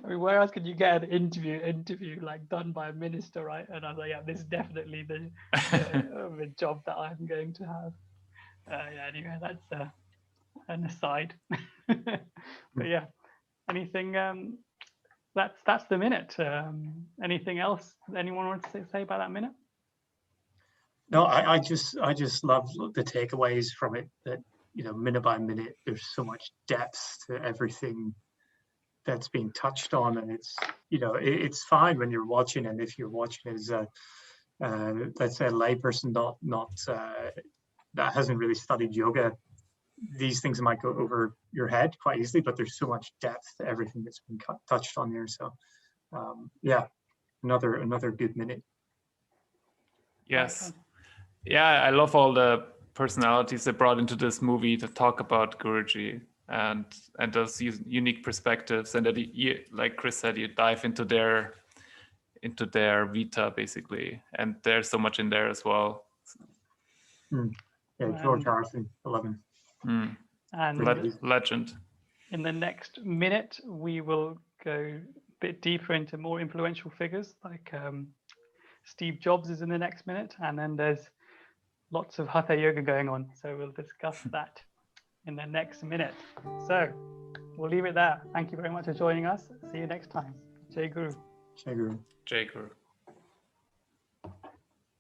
I mean, where else could you get an interview like done by a minister, right? And I was like, yeah, this is definitely the job that I'm going to have. Yeah, anyway, that's an aside. But yeah, anything, that's the minute. Anything else anyone wants to say about that minute? No, I just love the takeaways from it, that minute by minute there's so much depth to everything that's being touched on, and it's, you know, it's fine when you're watching, and if you're watching as a let's say a layperson, not that hasn't really studied yoga, these things might go over your head quite easily, but there's so much depth to everything that's been touched on here. So yeah, another good minute. Yes. Yeah, I love all the personalities they brought into this movie to talk about Guruji and those unique perspectives, and that like Chris said, you dive into their vita basically, and there's so much in there as well. Yeah, George Harrison, 11. And Legend. in the next minute, we will go a bit deeper into more influential figures, like Steve Jobs is in the next minute, and then there's lots of Hatha Yoga going on. So we'll discuss that in the next minute. So we'll leave it there. Thank you very much for joining us. See you next time. Jai Guru. Jai Guru. Jai Guru.